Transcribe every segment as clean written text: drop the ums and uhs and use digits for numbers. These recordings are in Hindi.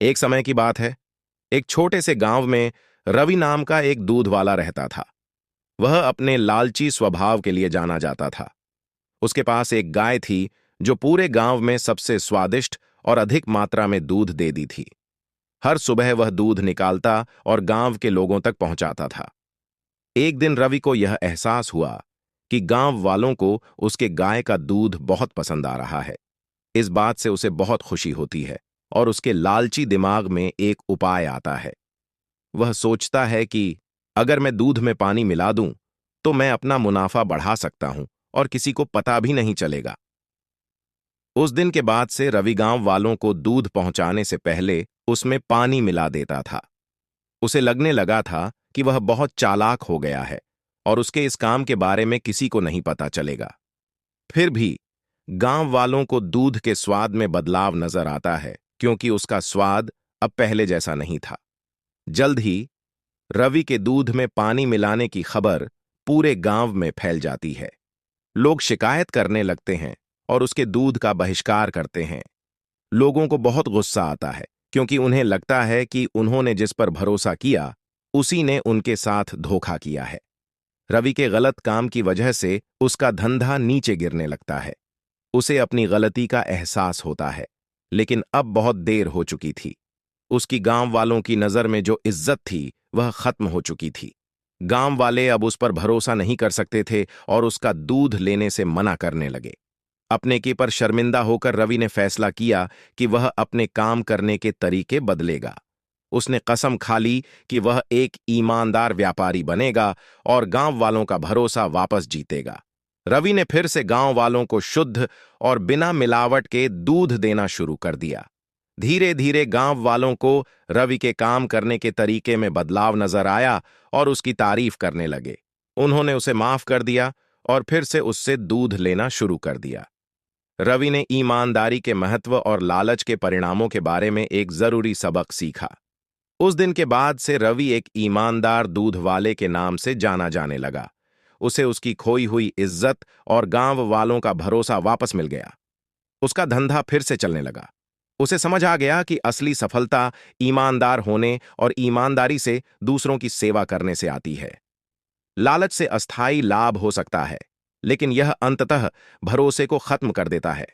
एक समय की बात है। एक छोटे से गांव में रवि नाम का एक दूध वाला रहता था। वह अपने लालची स्वभाव के लिए जाना जाता था। उसके पास एक गाय थी जो पूरे गांव में सबसे स्वादिष्ट और अधिक मात्रा में दूध दे दी थी। हर सुबह वह दूध निकालता और गांव के लोगों तक पहुंचाता था। एक दिन रवि को यह एहसास हुआ कि गांव वालों को उसके गाय का दूध बहुत पसंद आ रहा है। इस बात से उसे बहुत खुशी होती है और उसके लालची दिमाग में एक उपाय आता है। वह सोचता है कि अगर मैं दूध में पानी मिला दूं तो मैं अपना मुनाफा बढ़ा सकता हूं और किसी को पता भी नहीं चलेगा। उस दिन के बाद से रवि गांव वालों को दूध पहुंचाने से पहले उसमें पानी मिला देता था। उसे लगने लगा था कि वह बहुत चालाक हो गया है और उसके इस काम के बारे में किसी को नहीं पता चलेगा। फिर भी गांव वालों को दूध के स्वाद में बदलाव नजर आता है क्योंकि उसका स्वाद अब पहले जैसा नहीं था। जल्द ही रवि के दूध में पानी मिलाने की खबर पूरे गांव में फैल जाती है। लोग शिकायत करने लगते हैं और उसके दूध का बहिष्कार करते हैं। लोगों को बहुत गुस्सा आता है क्योंकि उन्हें लगता है कि उन्होंने जिस पर भरोसा किया उसी ने उनके साथ धोखा किया है। रवि के गलत काम की वजह से उसका धंधा नीचे गिरने लगता है। उसे अपनी गलती का एहसास होता है, लेकिन अब बहुत देर हो चुकी थी। उसकी गांव वालों की नजर में जो इज्जत थी वह खत्म हो चुकी थी। गांव वाले अब उस पर भरोसा नहीं कर सकते थे और उसका दूध लेने से मना करने लगे। अपने की पर शर्मिंदा होकर रवि ने फैसला किया कि वह अपने काम करने के तरीके बदलेगा। उसने कसम खा ली कि वह एक ईमानदार व्यापारी बनेगा और गांव वालों का भरोसा वापस जीतेगा। रवि ने फिर से गांव वालों को शुद्ध और बिना मिलावट के दूध देना शुरू कर दिया। धीरे धीरे गांव वालों को रवि के काम करने के तरीके में बदलाव नजर आया और उसकी तारीफ करने लगे। उन्होंने उसे माफ कर दिया और फिर से उससे दूध लेना शुरू कर दिया। रवि ने ईमानदारी के महत्व और लालच के परिणामों के बारे में एक जरूरी सबक सीखा। उस दिन के बाद से रवि एक ईमानदार दूध वाले के नाम से जाना जाने लगा। उसे उसकी खोई हुई इज्जत और गांव वालों का भरोसा वापस मिल गया। उसका धंधा फिर से चलने लगा। उसे समझ आ गया कि असली सफलता ईमानदार होने और ईमानदारी से दूसरों की सेवा करने से आती है। लालच से अस्थायी लाभ हो सकता है, लेकिन यह अंततः भरोसे को खत्म कर देता है।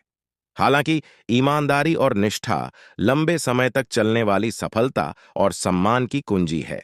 हालांकि ईमानदारी और निष्ठा लंबे समय तक चलने वाली सफलता और सम्मान की कुंजी है।